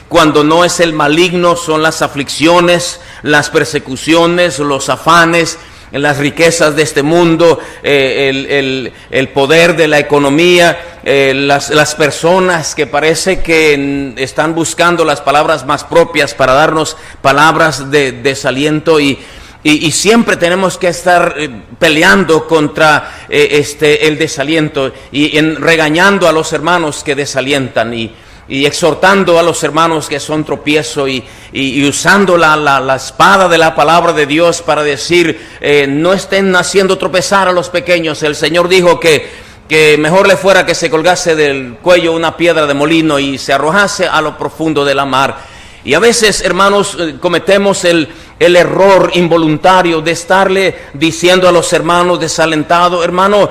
cuando no es el maligno, son las aflicciones, las persecuciones, los afanes, las riquezas de este mundo, el poder de la economía, las personas que parece que están buscando las palabras más propias para darnos palabras de desaliento, y siempre tenemos que estar peleando contra el desaliento y regañando a los hermanos que desalientan y exhortando a los hermanos que son tropiezo y usando la espada de la palabra de Dios para decir, no estén haciendo tropezar a los pequeños. El Señor dijo que mejor le fuera que se colgase del cuello una piedra de molino y se arrojase a lo profundo de la mar. Y a veces, hermanos, cometemos el error involuntario de estarle diciendo a los hermanos desalentados, hermano,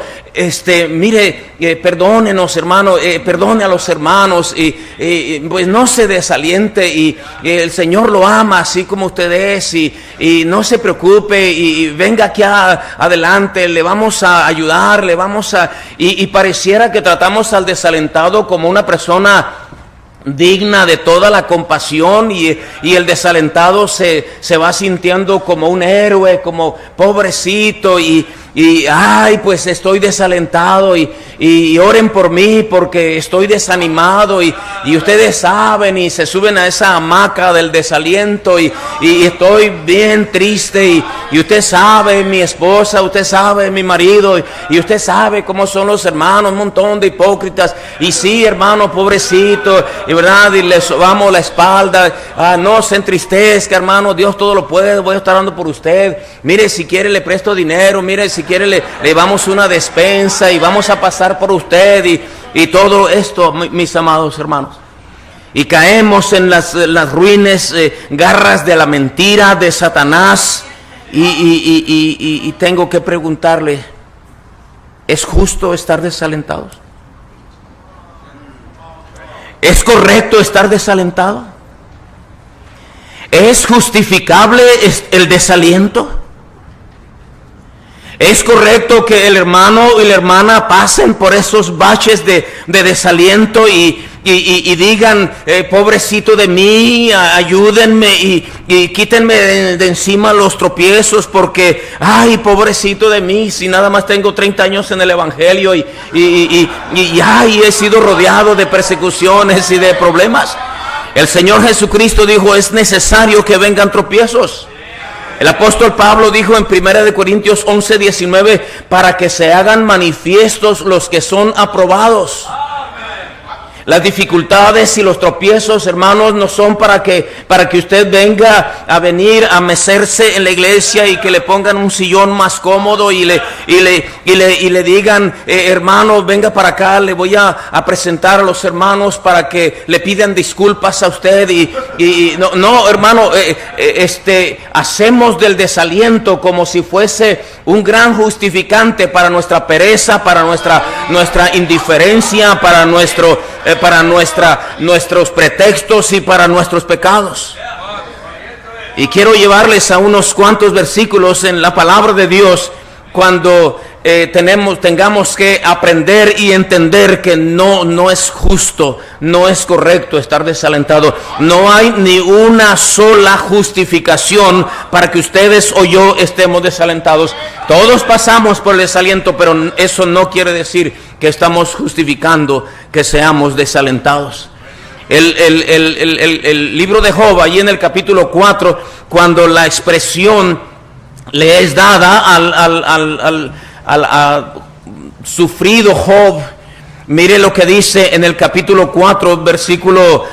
mire, perdónenos, hermano, perdone a los hermanos, y pues no se desaliente, y el Señor lo ama así como usted es, y no se preocupe, y venga aquí adelante, le vamos a ayudar, y pareciera que tratamos al desalentado como una persona digna de toda la compasión, y el desalentado se va sintiendo como un héroe, como pobrecito, y ay, pues estoy desalentado, y oren por mí porque estoy desanimado, y ustedes saben, y se suben a esa hamaca del desaliento, y estoy bien triste, y usted sabe, mi esposa, usted sabe, mi marido, y usted sabe cómo son los hermanos, un montón de hipócritas, y sí, hermano, pobrecito, y verdad, y le sobamos la espalda, no se entristezca, hermano, Dios todo lo puede, voy a estar orando por usted, mire, si quiere le presto dinero, mire, si quiere le damos una despensa, y vamos a pasar por usted, y todo esto, mis amados hermanos. Y caemos en las ruines garras de la mentira de Satanás, y tengo que preguntarle, ¿es justo estar desalentados? ¿Es correcto estar desalentado? ¿Es justificable el desaliento? ¿Es correcto que el hermano y la hermana pasen por esos baches de desaliento y digan, pobrecito de mí, ayúdenme y quítenme de encima los tropiezos, porque, ay, pobrecito de mí, si nada más tengo 30 años en el Evangelio y ay, he sido rodeado de persecuciones y de problemas? El Señor Jesucristo dijo, es necesario que vengan tropiezos. El apóstol Pablo dijo en 1 Corintios 11:19, para que se hagan manifiestos los que son aprobados. Las dificultades y los tropiezos, hermanos, no son para que usted venga a venir a mecerse en la iglesia y que le pongan un sillón más cómodo y le digan, hermano, venga para acá, le voy a presentar a los hermanos para que le pidan disculpas a usted. No, hermano, hacemos del desaliento como si fuese un gran justificante para nuestra pereza, para nuestra indiferencia, para nuestros pretextos y para nuestros pecados. Y quiero llevarles a unos cuantos versículos en la palabra de Dios cuando tengamos que aprender y entender que no es justo, no es correcto estar desalentado. No hay ni una sola justificación para que ustedes o yo estemos desalentados. Todos pasamos por el desaliento, pero eso no quiere decir que estamos justificando que seamos desalentados. El libro de Job, allí en el capítulo 4, cuando la expresión le es dada al sufrido Job, mire lo que dice en el capítulo 4, versículo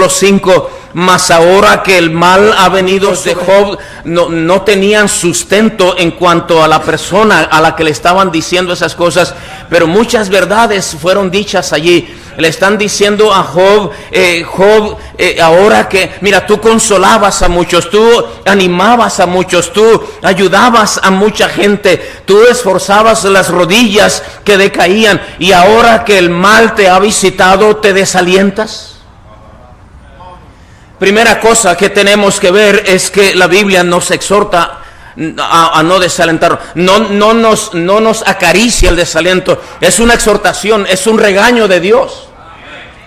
5. Mas ahora que el mal ha venido de Job, no tenían sustento en cuanto a la persona a la que le estaban diciendo esas cosas, pero muchas verdades fueron dichas allí. Le están diciendo a Job, ahora que, mira, tú consolabas a muchos, tú animabas a muchos, tú ayudabas a mucha gente, tú esforzabas las rodillas que decaían, y ahora que el mal te ha visitado, ¿te desalientas? Primera cosa que tenemos que ver es que la Biblia nos exhorta a no desalentar, no nos acaricia el desaliento, es una exhortación, es un regaño de Dios.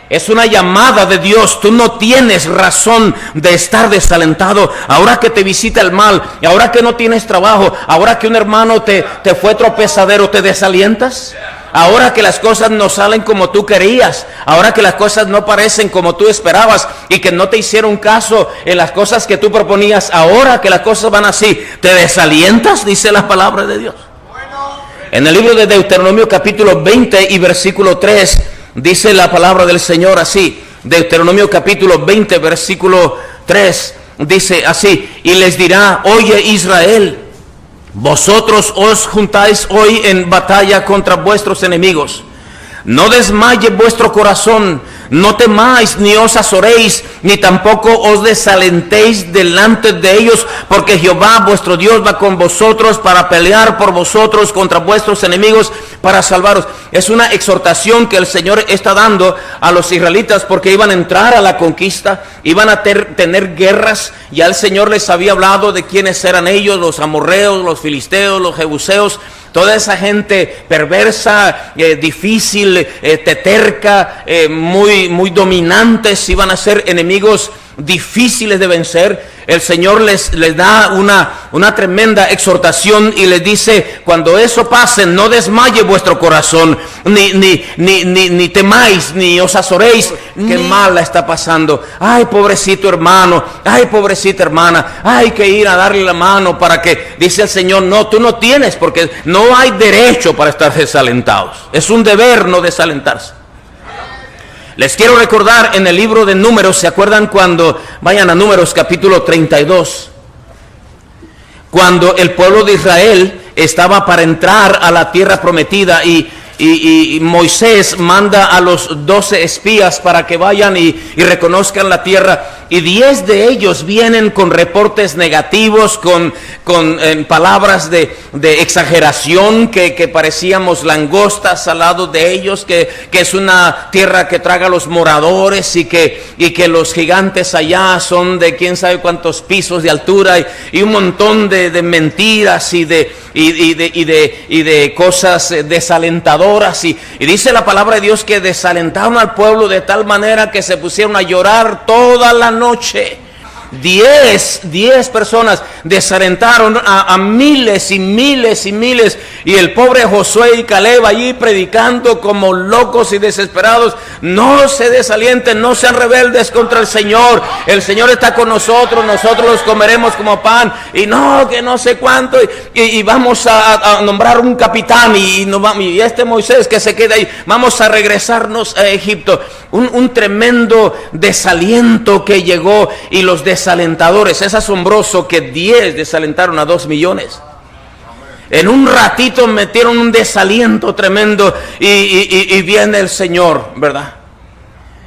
Es una llamada de Dios. Tú no tienes razón de estar desalentado. Ahora que te visita el mal, ahora que no tienes trabajo, ahora que un hermano te fue tropezadero, ¿te desalientas? Ahora que las cosas no salen como tú querías, ahora que las cosas no parecen como tú esperabas y que no te hicieron caso en las cosas que tú proponías, ahora que las cosas van así, ¿te desalientas? Dice la palabra de Dios. En el libro de Deuteronomio capítulo 20 y versículo 3, dice la palabra del Señor así. Deuteronomio capítulo 20 versículo 3 dice así: y les dirá, oye Israel, vosotros os juntáis hoy en batalla contra vuestros enemigos. No desmaye vuestro corazón, no temáis ni os azoréis, ni tampoco os desalentéis delante de ellos, porque Jehová vuestro Dios va con vosotros para pelear por vosotros contra vuestros enemigos, para salvaros. Es una exhortación que el Señor está dando a los israelitas, porque iban a entrar a la conquista, iban a tener guerras. Ya el Señor les había hablado de quiénes eran ellos: los amorreos, los filisteos, los jebuseos. Toda esa gente perversa, difícil, terca, muy dominantes, iban a ser enemigos difíciles de vencer. El Señor les da una tremenda exhortación y les dice: cuando eso pase, no desmaye vuestro corazón, ni temáis, ni os azoréis. Qué mal la está pasando. Ay, pobrecito hermano, ay, pobrecita hermana, hay que ir a darle la mano para que, dice el Señor, no, tú no tienes, porque no hay derecho para estar desalentados. Es un deber no desalentarse. Les quiero recordar en el libro de Números, ¿se acuerdan cuando, vayan a Números capítulo 32, cuando el pueblo de Israel estaba para entrar a la tierra prometida y Moisés manda a los 12 espías para que vayan y reconozcan la tierra, y 10 de ellos vienen con reportes negativos, con palabras de exageración, que parecíamos langostas al lado de ellos, que es una tierra que traga a los moradores, y que los gigantes allá son de quién sabe cuántos pisos de altura, y un montón de mentiras y de cosas desalentadoras. Y dice la palabra de Dios que desalentaron al pueblo de tal manera que se pusieron a llorar toda la noche. 10 personas desalentaron a miles y miles y miles, y el pobre Josué y Caleb allí predicando como locos y desesperados: no se desalienten, no sean rebeldes contra el Señor está con nosotros los comeremos como pan, y no, que no sé cuánto, y vamos a nombrar un capitán, y este Moisés que se queda ahí, vamos a regresarnos a Egipto. Un tremendo desaliento que llegó, y los desalentadores, es asombroso que 10 desalentaron a 2 millones. En un ratito metieron un desaliento tremendo, y viene el Señor, ¿verdad?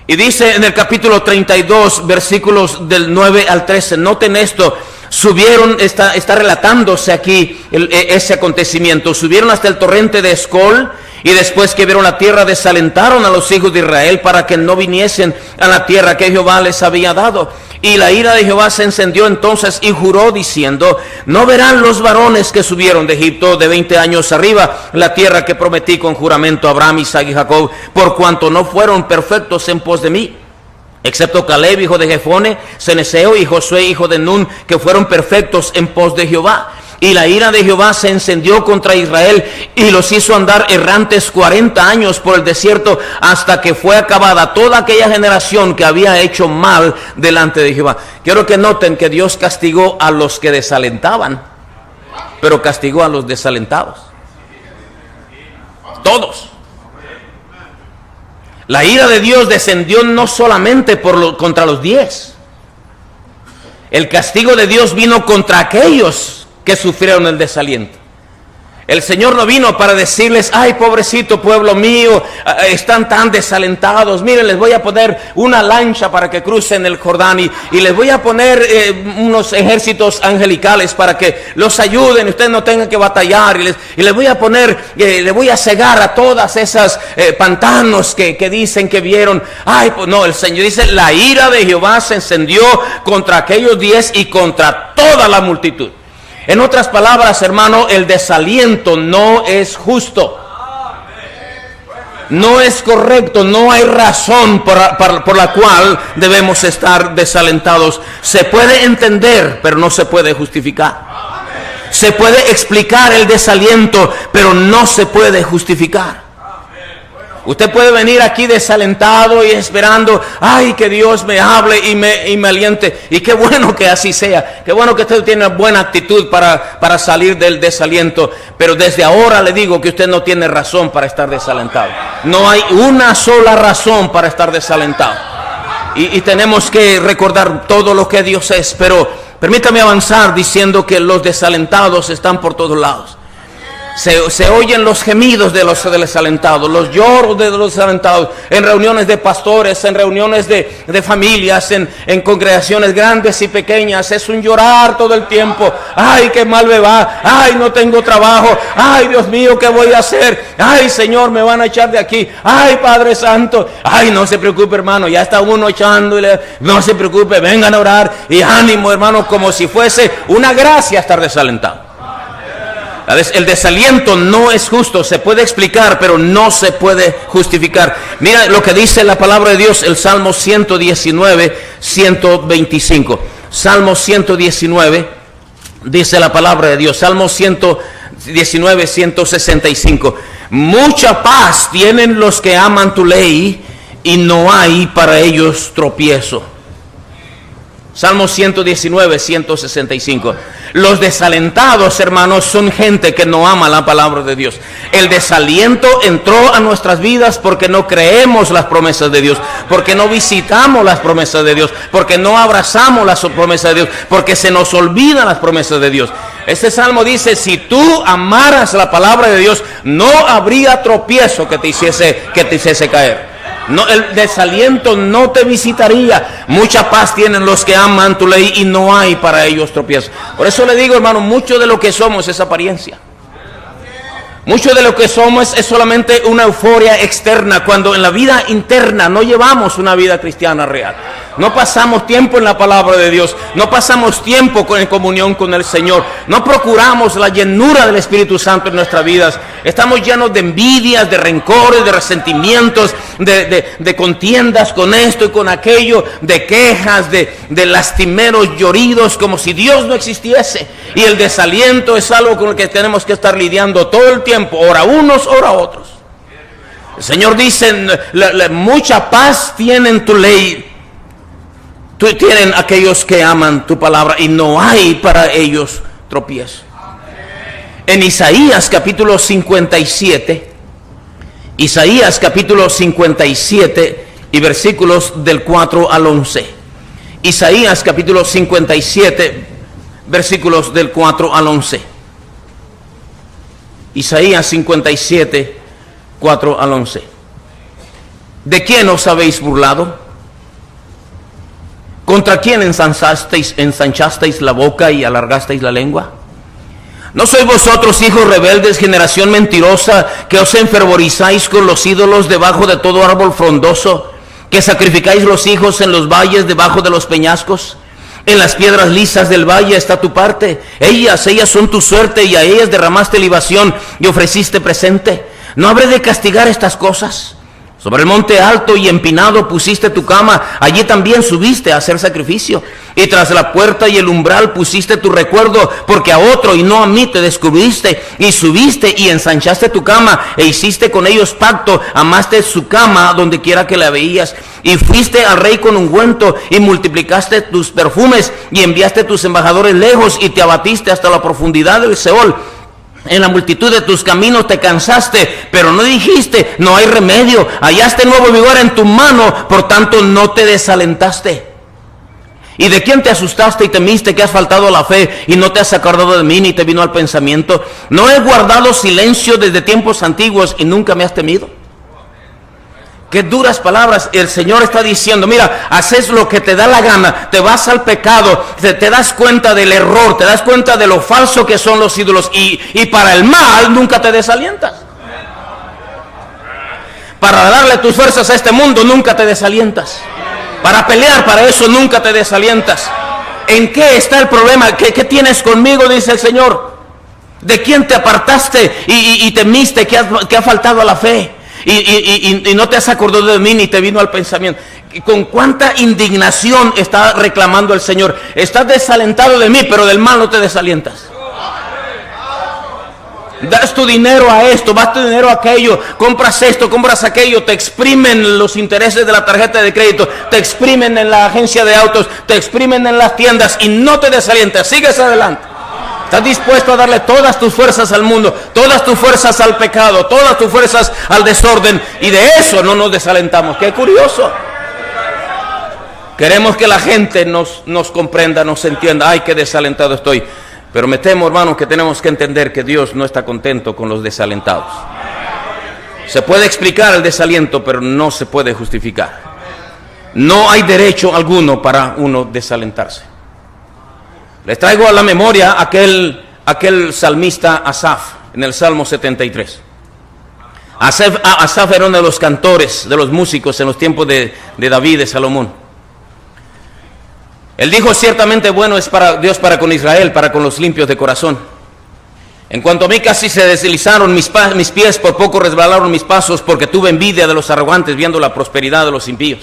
Y dice en el capítulo 32, versículos del 9 al 13, noten esto: subieron, está relatándose aquí ese acontecimiento, subieron hasta el torrente de Escol, y después que vieron la tierra, desalentaron a los hijos de Israel para que no viniesen a la tierra que Jehová les había dado. Y la ira de Jehová se encendió entonces, y juró diciendo: no verán los varones que subieron de Egipto de 20 años arriba la tierra que prometí con juramento a Abraham, Isaac y Jacob, por cuanto no fueron perfectos en pos de mí, excepto Caleb hijo de Jefone, Ceneseo, y Josué hijo de Nun, que fueron perfectos en pos de Jehová. Y la ira de Jehová se encendió contra Israel, y los hizo andar errantes 40 años por el desierto, hasta que fue acabada toda aquella generación que había hecho mal delante de Jehová. Quiero que noten que Dios castigó a los que desalentaban, pero castigó a los desalentados. Todos. La ira de Dios descendió no solamente contra los 10. El castigo de Dios vino contra aquellos que sufrieron el desaliento. El Señor no vino para decirles: ay, pobrecito pueblo mío, están tan desalentados, miren, les voy a poner una lancha para que crucen el Jordán, y les voy a poner unos ejércitos angelicales para que los ayuden y ustedes no tengan que batallar, y les voy a poner, les voy a cegar a todas esas pantanos que dicen que vieron. Ay, pues no, el Señor dice: la ira de Jehová se encendió contra aquellos 10 y contra toda la multitud. En otras palabras, hermano, el desaliento no es justo. No es correcto, no hay razón por la cual debemos estar desalentados. Se puede entender, pero no se puede justificar. Se puede explicar el desaliento, pero no se puede justificar. Usted puede venir aquí desalentado y esperando, ay, que Dios me hable y me aliente. Y qué bueno que así sea. Qué bueno que usted tiene una buena actitud para salir del desaliento. Pero desde ahora le digo que usted no tiene razón para estar desalentado. No hay una sola razón para estar desalentado. Y tenemos que recordar todo lo que Dios es. Pero permítame avanzar diciendo que los desalentados están por todos lados. Se oyen los gemidos de los desalentados, los lloros de los desalentados, en reuniones de pastores, en reuniones de familias, en congregaciones grandes y pequeñas. Es un llorar todo el tiempo. Ay, qué mal me va. Ay, no tengo trabajo. Ay, Dios mío, ¿qué voy a hacer? Ay, Señor, me van a echar de aquí. Ay, Padre Santo. Ay, no se preocupe, hermano, ya está uno echándole. No se preocupe, vengan a orar. Y ánimo, hermano, como si fuese una gracia estar desalentado. El desaliento no es justo, se puede explicar, pero no se puede justificar. Mira lo que dice la palabra de Dios, el Salmo 119, 125. Salmo 119, dice la palabra de Dios. Salmo 119, 165. Mucha paz tienen los que aman tu ley, y no hay para ellos tropiezo. Salmo 119, 165. Los desalentados, hermanos, son gente que no ama la palabra de Dios. El desaliento entró a nuestras vidas porque no creemos las promesas de Dios, porque no visitamos las promesas de Dios, porque no abrazamos las promesas de Dios, porque se nos olvidan las promesas de Dios. Este salmo dice, si tú amaras la palabra de Dios, no habría tropiezo que te hiciese caer. No, el desaliento no te visitaría. Mucha paz tienen los que aman tu ley, y no hay para ellos tropiezo. Por eso le digo, hermano, mucho de lo que somos es apariencia. Mucho de lo que somos es solamente una euforia externa, cuando en la vida interna no llevamos una vida cristiana real. No pasamos tiempo en la palabra de Dios, no pasamos tiempo en comunión con el Señor, no procuramos la llenura del Espíritu Santo en nuestras vidas. Estamos llenos de envidias, de rencores, de resentimientos, de contiendas con esto y con aquello, de quejas, de lastimeros lloridos, como si Dios no existiese. Y el desaliento es algo con el que tenemos que estar lidiando todo el tiempo, ora unos, ora otros. El Señor dice, mucha paz tienen tu ley, tienen aquellos que aman tu palabra, y no hay para ellos tropiezo. En Isaías capítulo 57, Isaías capítulo 57 y versículos del 4 al 11. Isaías capítulo 57, versículos del 4 al 11. Isaías 57, 4 al 11. ¿De quién os habéis burlado? ¿Contra quién ensanchasteis la boca y alargasteis la lengua? ¿No sois vosotros, hijos rebeldes, generación mentirosa, que os enfervorizáis con los ídolos debajo de todo árbol frondoso, que sacrificáis los hijos en los valles debajo de los peñascos? En las piedras lisas del valle está tu parte. Ellas son tu suerte, y a ellas derramaste libación y ofreciste presente. ¿No habré de castigar estas cosas? Sobre el monte alto y empinado pusiste tu cama, allí también subiste a hacer sacrificio. Y tras la puerta y el umbral pusiste tu recuerdo, porque a otro y no a mí te descubriste. Y subiste y ensanchaste tu cama, e hiciste con ellos pacto, amaste su cama donde quiera que la veías. Y fuiste al rey con ungüento, y multiplicaste tus perfumes, y enviaste tus embajadores lejos, y te abatiste hasta la profundidad del Seol. En la multitud de tus caminos te cansaste, pero no dijiste, no hay remedio. Hallaste nuevo vigor en tu mano, por tanto no te desalentaste. ¿Y de quién te asustaste y temiste que has faltado a la fe, y no te has acordado de mí ni te vino al pensamiento? ¿No he guardado silencio desde tiempos antiguos y nunca me has temido? Qué duras palabras. El Señor está diciendo, mira, haces lo que te da la gana, te vas al pecado, te das cuenta del error, te das cuenta de lo falso que son los ídolos, y para el mal nunca te desalientas. Para darle tus fuerzas a este mundo nunca te desalientas. Para pelear para eso nunca te desalientas. ¿En qué está el problema? ¿Qué tienes conmigo? Dice el Señor. ¿De quién te apartaste y temiste que ha faltado a la fe? Y no te has acordado de mí ni te vino al pensamiento. Con cuánta indignación está reclamando el Señor. Estás desalentado de mí, pero del mal no te desalientas. Das tu dinero a esto, vas tu dinero a aquello, compras esto, compras aquello, te exprimen los intereses de la tarjeta de crédito, te exprimen en la agencia de autos, te exprimen en las tiendas y no te desalientas, sigues adelante. Estás dispuesto a darle todas tus fuerzas al mundo, todas tus fuerzas al pecado, todas tus fuerzas al desorden, y de eso no nos desalentamos. ¡Qué curioso! Queremos que la gente nos comprenda, nos entienda. ¡Ay, qué desalentado estoy! Pero me temo, hermanos, que tenemos que entender que Dios no está contento con los desalentados. Se puede explicar el desaliento, pero no se puede justificar. No hay derecho alguno para uno desalentarse. Les traigo a la memoria aquel salmista Asaf, en el Salmo 73. Asaf era uno de los cantores, de los músicos en los tiempos de David, de Salomón. Él dijo: ciertamente bueno es para Dios para con Israel, para con los limpios de corazón. En cuanto a mí, casi se deslizaron mis pies, por poco resbalaron mis pasos, porque tuve envidia de los arrogantes, viendo la prosperidad de los impíos.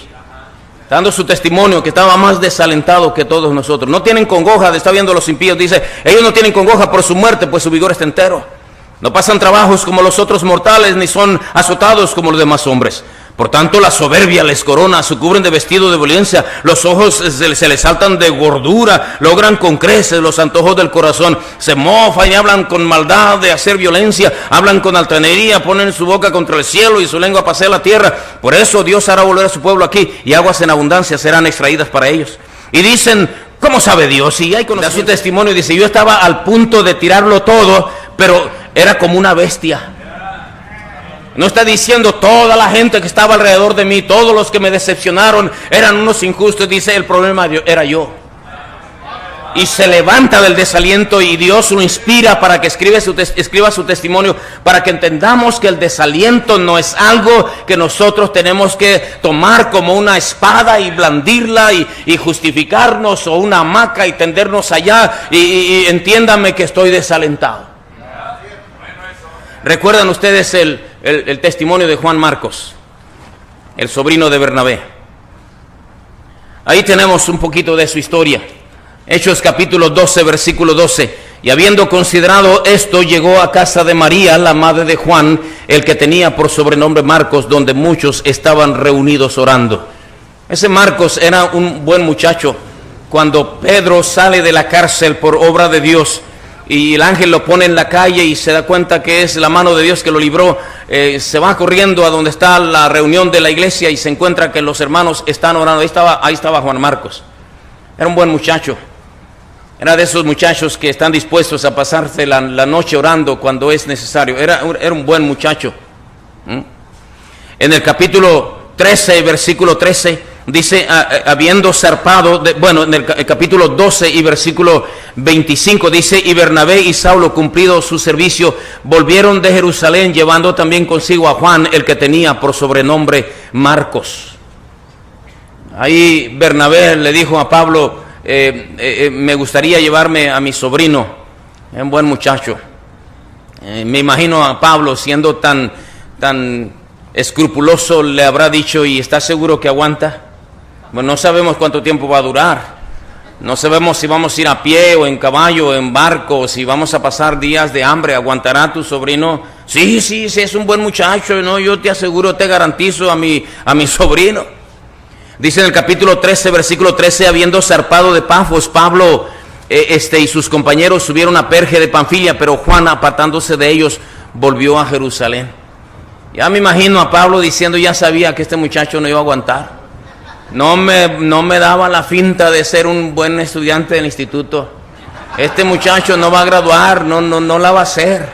Dando su testimonio que estaba más desalentado que todos nosotros. No tienen congoja de estar viendo a los impíos. Dice, ellos no tienen congoja por su muerte, pues su vigor está entero. No pasan trabajos como los otros mortales, ni son azotados como los demás hombres. Por tanto, la soberbia les corona, se cubren de vestido de violencia, los ojos se les saltan de gordura, logran con creces los antojos del corazón, se mofan y hablan con maldad de hacer violencia, hablan con altanería, ponen su boca contra el cielo y su lengua pasea la tierra. Por eso Dios hará volver a su pueblo aquí, y aguas en abundancia serán extraídas para ellos. Y dicen, ¿cómo sabe Dios? Y hay da su testimonio, dice, yo estaba al punto de tirarlo todo, pero era como una bestia. No está diciendo toda la gente que estaba alrededor de mí, todos los que me decepcionaron eran unos injustos. Dice, el problema era yo. Y se levanta del desaliento y Dios lo inspira para que escriba su testimonio, para que entendamos que el desaliento no es algo que nosotros tenemos que tomar como una espada y blandirla y justificarnos, o una hamaca y tendernos allá y entiéndame que estoy desalentado. ¿Recuerdan ustedes el testimonio de Juan Marcos, el sobrino de Bernabé? Ahí tenemos un poquito de su historia. Hechos capítulo 12, versículo 12. Y habiendo considerado esto, llegó a casa de María, la madre de Juan, el que tenía por sobrenombre Marcos, donde muchos estaban reunidos orando. Ese Marcos era un buen muchacho. Cuando Pedro sale de la cárcel por obra de Dios, y el ángel lo pone en la calle y se da cuenta que es la mano de Dios que lo libró, se va corriendo a donde está la reunión de la iglesia y se encuentra que los hermanos están orando. Ahí estaba Juan Marcos. Era un buen muchacho. Era de esos muchachos que están dispuestos a pasarse la noche orando cuando es necesario. Era un buen muchacho. En el capítulo 13, versículo 13, dice, habiendo zarpado, en el capítulo 12 y versículo 25, dice, y Bernabé y Saulo, cumplido su servicio, volvieron de Jerusalén, llevando también consigo a Juan, el que tenía por sobrenombre Marcos. Ahí Bernabé le dijo a Pablo, me gustaría llevarme a mi sobrino, es un buen muchacho. Me imagino a Pablo siendo tan escrupuloso, le habrá dicho, ¿y está seguro que aguanta? Bueno, no sabemos cuánto tiempo va a durar. No sabemos si vamos a ir a pie o en caballo o en barco, o si vamos a pasar días de hambre. ¿Aguantará tu sobrino? Sí, es un buen muchacho, ¿no? Yo te aseguro, te garantizo a mi sobrino. Dice en el capítulo 13, versículo 13, habiendo zarpado de Pafos, Pablo y sus compañeros subieron a Perge de Panfilia, pero Juan, apartándose de ellos, volvió a Jerusalén. Ya me imagino a Pablo diciendo, ya sabía que este muchacho no iba a aguantar. No me daba la finta de ser un buen estudiante del instituto. Este muchacho no va a graduar, no la va a hacer.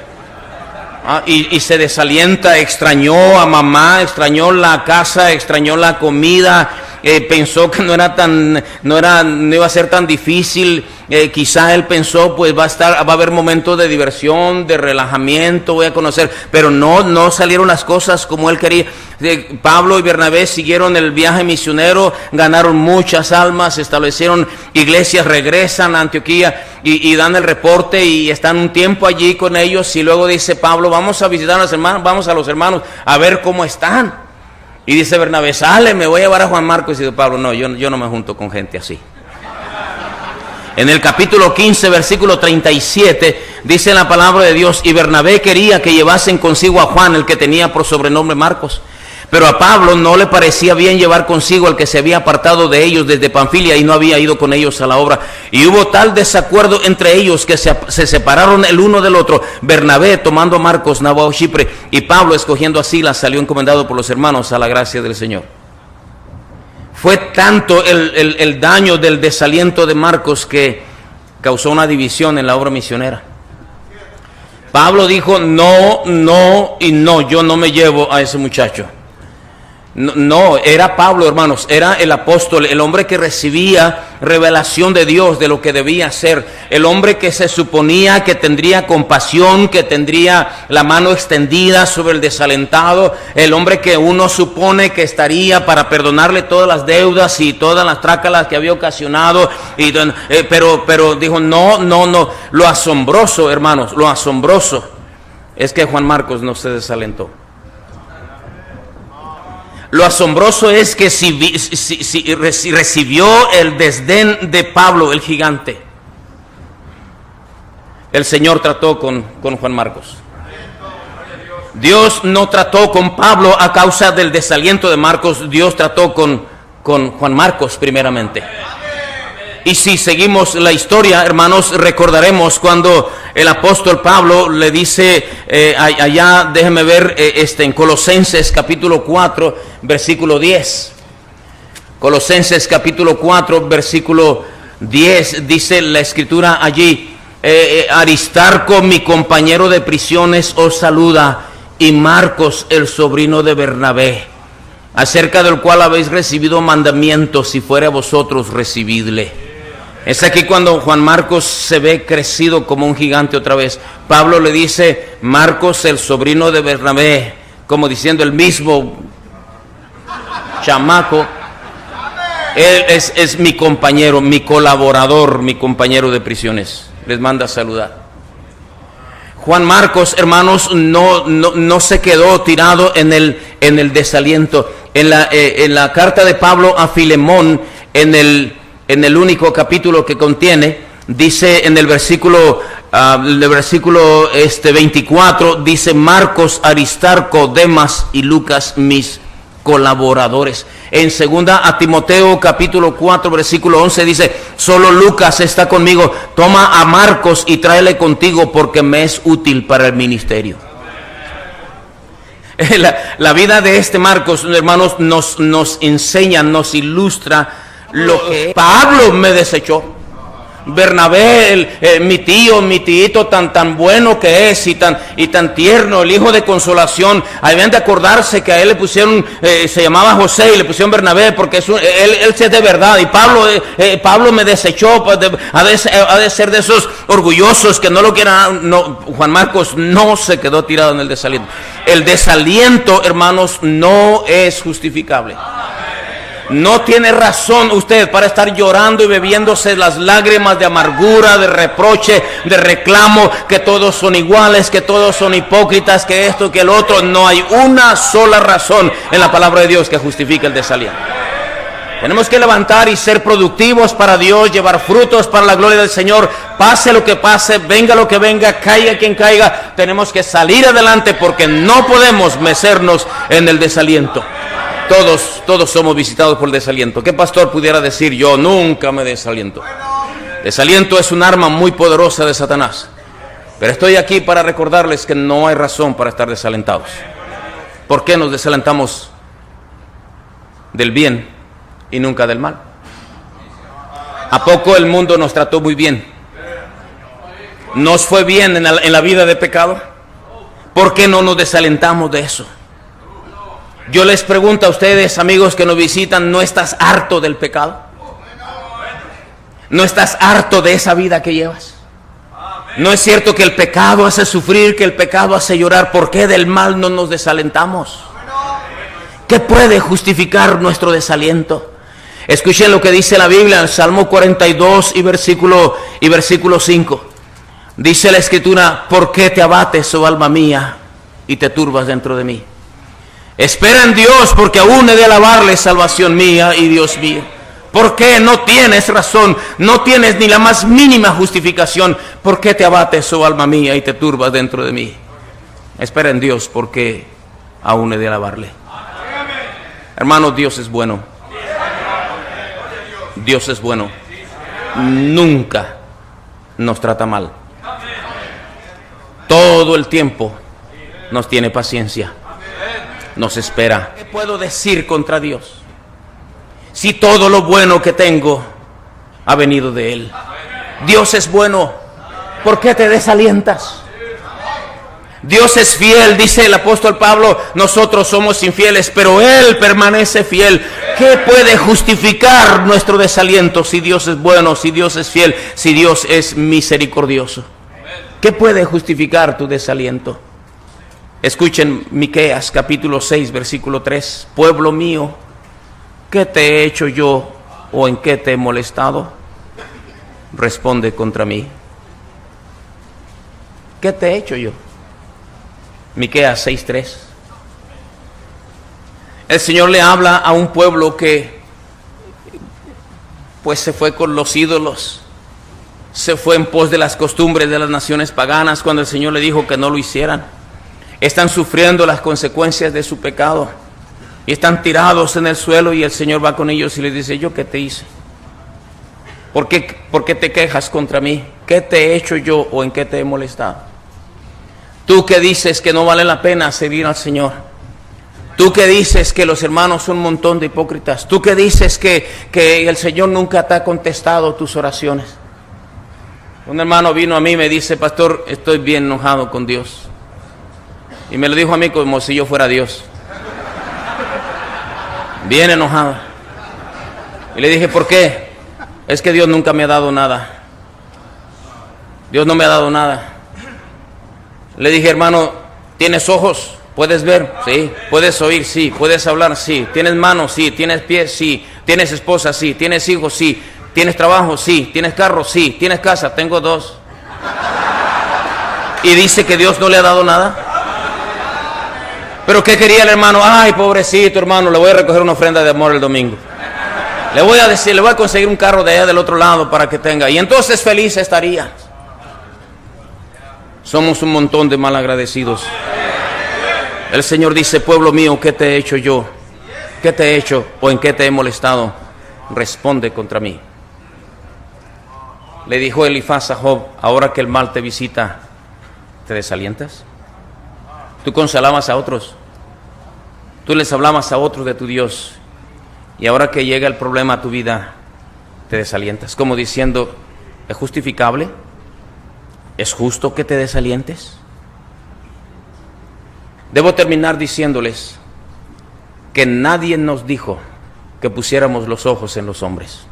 Y se desalienta, extrañó a mamá, extrañó la casa, extrañó la comida, pensó que no iba a ser tan difícil. Quizá él pensó, pues va a haber momentos de diversión, de relajamiento, voy a conocer, pero no salieron las cosas como él quería. Pablo y Bernabé siguieron el viaje misionero, ganaron muchas almas, establecieron iglesias, regresan a Antioquía y dan el reporte y están un tiempo allí con ellos, y luego dice Pablo, vamos a visitar a los hermanos, vamos a los hermanos a ver cómo están. Y dice Bernabé, sale, me voy a llevar a Juan Marcos. Y dice Pablo, no, yo no me junto con gente así. En el capítulo 15, versículo 37, dice la palabra de Dios, y Bernabé quería que llevasen consigo a Juan, el que tenía por sobrenombre Marcos. Pero a Pablo no le parecía bien llevar consigo al que se había apartado de ellos desde Panfilia y no había ido con ellos a la obra. Y hubo tal desacuerdo entre ellos que se separaron el uno del otro. Bernabé tomando a Marcos, navegó a Chipre, y Pablo, escogiendo a Silas, salió encomendado por los hermanos a la gracia del Señor. Fue tanto el daño del desaliento de Marcos que causó una división en la obra misionera. Pablo dijo, no, yo no me llevo a ese muchacho. No, era Pablo, hermanos, era el apóstol, el hombre que recibía revelación de Dios de lo que debía hacer, el hombre que se suponía que tendría compasión, que tendría la mano extendida sobre el desalentado, el hombre que uno supone que estaría para perdonarle todas las deudas y todas las trácalas que había ocasionado, pero dijo no. Lo asombroso, hermanos, lo asombroso es que Juan Marcos no se desalentó. Lo asombroso es que si recibió el desdén de Pablo, el gigante, el Señor trató con Juan Marcos. Dios no trató con Pablo a causa del desaliento de Marcos, Dios trató con Juan Marcos primeramente. Y si seguimos la historia, hermanos, recordaremos cuando el apóstol Pablo le dice, allá, déjeme ver, en Colosenses capítulo 4, versículo 10. Colosenses capítulo 4, versículo 10, dice la escritura allí, Aristarco, mi compañero de prisiones, os saluda, y Marcos, el sobrino de Bernabé, acerca del cual habéis recibido mandamientos, si fuere a vosotros, recibidle. Es aquí cuando Juan Marcos se ve crecido como un gigante otra vez. Pablo le dice, Marcos, el sobrino de Bernabé, como diciendo el mismo chamaco, él es mi compañero, mi colaborador, mi compañero de prisiones. Les manda a saludar. Juan Marcos, hermanos, no se quedó tirado en el desaliento. En la carta de Pablo a Filemón, en el único capítulo que contiene, dice en el versículo 24, dice, Marcos, Aristarco, Demas y Lucas, mis colaboradores. En segunda a Timoteo capítulo 4 versículo 11 dice, solo Lucas está conmigo, toma a Marcos y tráele contigo porque me es útil para el ministerio. La vida de este Marcos, hermanos, nos enseña, nos ilustra lo que Pablo me desechó. Bernabé, mi tíito tan bueno que es y tan tierno, el hijo de consolación. Habían de acordarse que a él le pusieron, se llamaba José y le pusieron Bernabé porque él es de verdad. Y Pablo me desechó. Ha de ser de esos orgullosos que no lo quieran. No, Juan Marcos no se quedó tirado en el desaliento. El desaliento, hermanos, no es justificable. No tiene razón usted para estar llorando y bebiéndose las lágrimas de amargura, de reproche, de reclamo, que todos son iguales, que todos son hipócritas, que esto, que el otro. No hay una sola razón en la palabra de Dios que justifique el desaliento. Tenemos que levantar y ser productivos para Dios, llevar frutos para la gloria del Señor. Pase lo que pase, venga lo que venga, caiga quien caiga. Tenemos que salir adelante porque no podemos mecernos en el desaliento. Todos somos visitados por el desaliento. ¿Qué pastor pudiera decir? Yo nunca me desaliento. Desaliento es un arma muy poderosa de Satanás. Pero estoy aquí para recordarles que no hay razón para estar desalentados. ¿Por qué nos desalentamos del bien y nunca del mal? ¿A poco el mundo nos trató muy bien? ¿Nos fue bien en la vida de pecado? ¿Por qué no nos desalentamos de eso? Yo les pregunto a ustedes, amigos que nos visitan, ¿no estás harto del pecado? ¿No estás harto de esa vida que llevas? ¿No es cierto que el pecado hace sufrir, que el pecado hace llorar? ¿Por qué del mal no nos desalentamos? ¿Qué puede justificar nuestro desaliento? Escuchen lo que dice la Biblia en Salmo 42 y versículo 5. Dice la Escritura: ¿por qué te abates, oh alma mía, y te turbas dentro de mí? Espera en Dios, porque aún he de alabarle, salvación mía y Dios mío. ¿Por qué no tienes razón? No tienes ni la más mínima justificación. ¿Por qué te abates, oh alma mía, y te turbas dentro de mí? Espera en Dios, porque aún he de alabarle. Hermanos, Dios es bueno. Dios es bueno. Nunca nos trata mal. Todo el tiempo nos tiene paciencia. Nos espera. ¿Qué puedo decir contra Dios? Si todo lo bueno que tengo ha venido de Él. Dios es bueno. ¿Por qué te desalientas? Dios es fiel, dice el apóstol Pablo. Nosotros somos infieles, pero Él permanece fiel. ¿Qué puede justificar nuestro desaliento si Dios es bueno, si Dios es fiel, si Dios es misericordioso? ¿Qué puede justificar tu desaliento? Escuchen Miqueas capítulo 6 versículo 3. Pueblo mío, ¿qué te he hecho yo o en qué te he molestado? Responde contra mí. ¿Qué te he hecho yo? Miqueas 6:3. El Señor le habla a un pueblo que pues se fue con los ídolos, se fue en pos de las costumbres de las naciones paganas, cuando el Señor le dijo que no lo hicieran. Están sufriendo las consecuencias de su pecado y están tirados en el suelo, y el Señor va con ellos y les dice: ¿yo qué te hice? ¿Por qué te quejas contra mí? ¿Qué te he hecho yo o en qué te he molestado? Tú que dices que no vale la pena servir al Señor. Tú que dices que los hermanos son un montón de hipócritas. Tú que dices que el Señor nunca te ha contestado tus oraciones. Un hermano vino a mí y me dice: pastor, estoy bien enojado con Dios. Y me lo dijo a mí como si yo fuera Dios. Bien enojado. Y le dije: ¿por qué? Es que Dios nunca me ha dado nada. Dios no me ha dado nada. Le dije: hermano, ¿tienes ojos? ¿Puedes ver? Sí. ¿Puedes oír? Sí. ¿Puedes hablar? Sí. ¿Tienes manos? Sí. ¿Tienes pies? Sí. ¿Tienes esposa? Sí. ¿Tienes hijos? Sí. ¿Tienes trabajo? Sí. ¿Tienes carro? Sí. ¿Tienes casa? Tengo 2. ¿Y dice que Dios no le ha dado nada? ¿Pero qué quería el hermano? Ay, pobrecito hermano, le voy a recoger una ofrenda de amor el domingo. Le voy a decir, le voy a conseguir un carro de allá del otro lado para que tenga. Y entonces feliz estaría. Somos un montón de malagradecidos. El Señor dice: pueblo mío, ¿qué te he hecho yo? ¿Qué te he hecho o en qué te he molestado? Responde contra mí. Le dijo Elifaz a Job: ahora que el mal te visita, ¿te desalientas? Tú consolabas a otros, tú les hablabas a otros de tu Dios, y ahora que llega el problema a tu vida, te desalientas, como diciendo: ¿es justificable? ¿Es justo que te desalientes? Debo terminar diciéndoles que nadie nos dijo que pusiéramos los ojos en los hombres.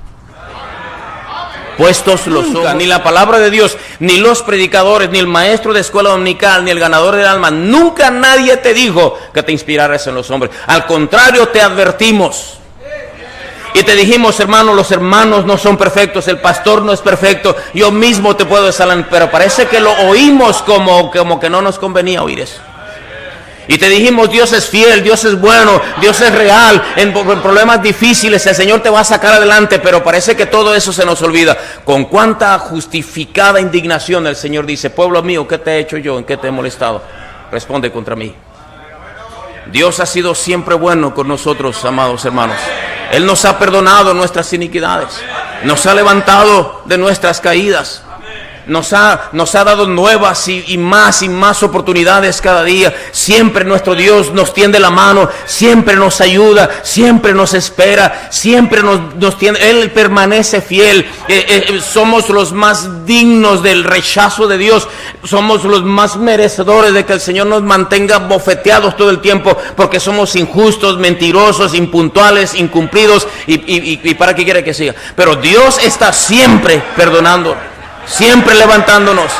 Puestos los ojos, ni la palabra de Dios, ni los predicadores, ni el maestro de escuela dominical, ni el ganador del alma, nunca nadie te dijo que te inspiraras en los hombres. Al contrario, te advertimos y te dijimos: hermano, los hermanos no son perfectos, el pastor no es perfecto, yo mismo te puedo desalentar, pero parece que lo oímos como que no nos convenía oír eso. Y te dijimos: Dios es fiel, Dios es bueno, Dios es real. En problemas difíciles el Señor te va a sacar adelante, pero parece que todo eso se nos olvida. Con cuánta justificada indignación el Señor dice: pueblo mío, ¿qué te he hecho yo? ¿En qué te he molestado? Responde contra mí. Dios ha sido siempre bueno con nosotros, amados hermanos. Él nos ha perdonado nuestras iniquidades, nos ha levantado de nuestras caídas. nos ha dado nuevas y más oportunidades cada día. Siempre nuestro Dios nos tiende la mano, siempre nos ayuda, siempre nos espera, siempre nos tiende. Él permanece fiel. Somos los más dignos del rechazo de Dios. Somos los más merecedores de que el Señor nos mantenga bofeteados todo el tiempo, porque somos injustos, mentirosos, impuntuales, incumplidos. ¿Y para qué quiere que siga? Pero Dios está siempre perdonando, siempre levantándonos.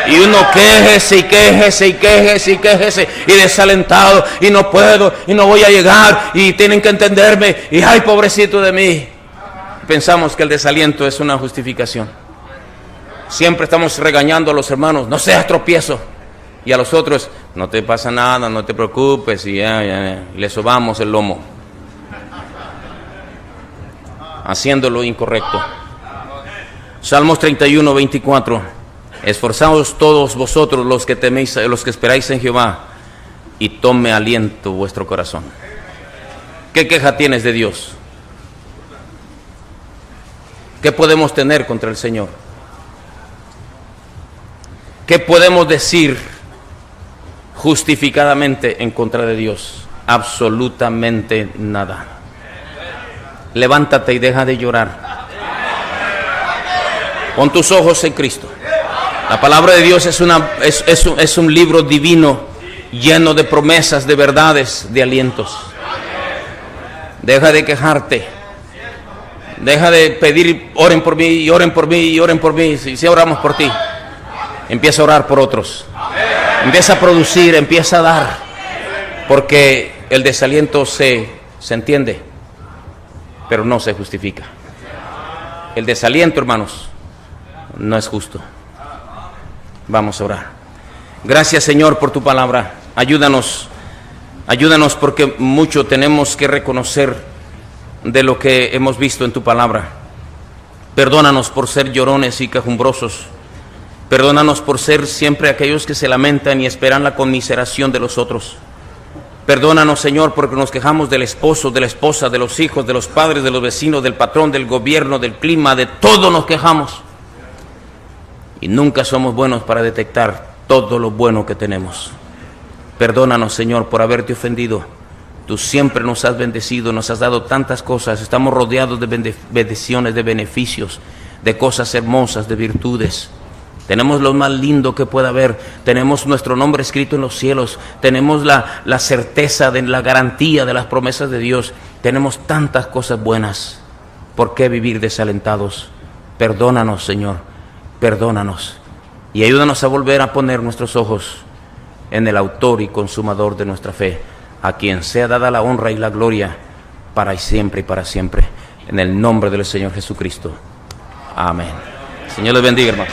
Y uno quéjese y desalentado, y no puedo, y no voy a llegar, y tienen que entenderme, y ay, pobrecito de mí. Pensamos que el desaliento es una justificación. Siempre estamos regañando a los hermanos: no seas tropiezo. Y a los otros: no te pasa nada, no te preocupes, y le sobamos el lomo, haciendo lo incorrecto. Salmos 31, 24. Esforzaos todos vosotros los que teméis, los que esperáis en Jehová, y tome aliento vuestro corazón. ¿Qué queja tienes de Dios? ¿Qué podemos tener contra el Señor? ¿Qué podemos decir justificadamente en contra de Dios? Absolutamente nada. Levántate y deja de llorar. Pon tus ojos en Cristo. La palabra de Dios es un libro divino, lleno de promesas, de verdades, de alientos. Deja de quejarte. Deja de pedir: oren por mí, y oren por mí, y oren por mí. Si oramos por ti, empieza a orar por otros. Empieza a producir, empieza a dar. Porque el desaliento se entiende, pero no se justifica. El desaliento, hermanos, no es justo. Vamos a orar. Gracias, Señor, por tu palabra. Ayúdanos porque mucho tenemos que reconocer de lo que hemos visto en tu palabra. Perdónanos por ser llorones y quejumbrosos. Perdónanos por ser siempre aquellos que se lamentan y esperan la conmiseración de los otros. Perdónanos, Señor, porque nos quejamos del esposo, de la esposa, de los hijos, de los padres, de los vecinos, del patrón, del gobierno, del clima, de todo nos quejamos. Y nunca somos buenos para detectar todo lo bueno que tenemos. Perdónanos, Señor, por haberte ofendido. Tú siempre nos has bendecido, nos has dado tantas cosas. Estamos rodeados de bendiciones, de beneficios, de cosas hermosas, de virtudes. Tenemos lo más lindo que pueda haber. Tenemos nuestro nombre escrito en los cielos. Tenemos la certeza de la garantía de las promesas de Dios. Tenemos tantas cosas buenas. ¿Por qué vivir desalentados? Perdónanos, Señor. Perdónanos y ayúdanos a volver a poner nuestros ojos en el autor y consumador de nuestra fe, a quien sea dada la honra y la gloria para siempre y para siempre, en el nombre del Señor Jesucristo. Amén. Señor les bendiga, hermano.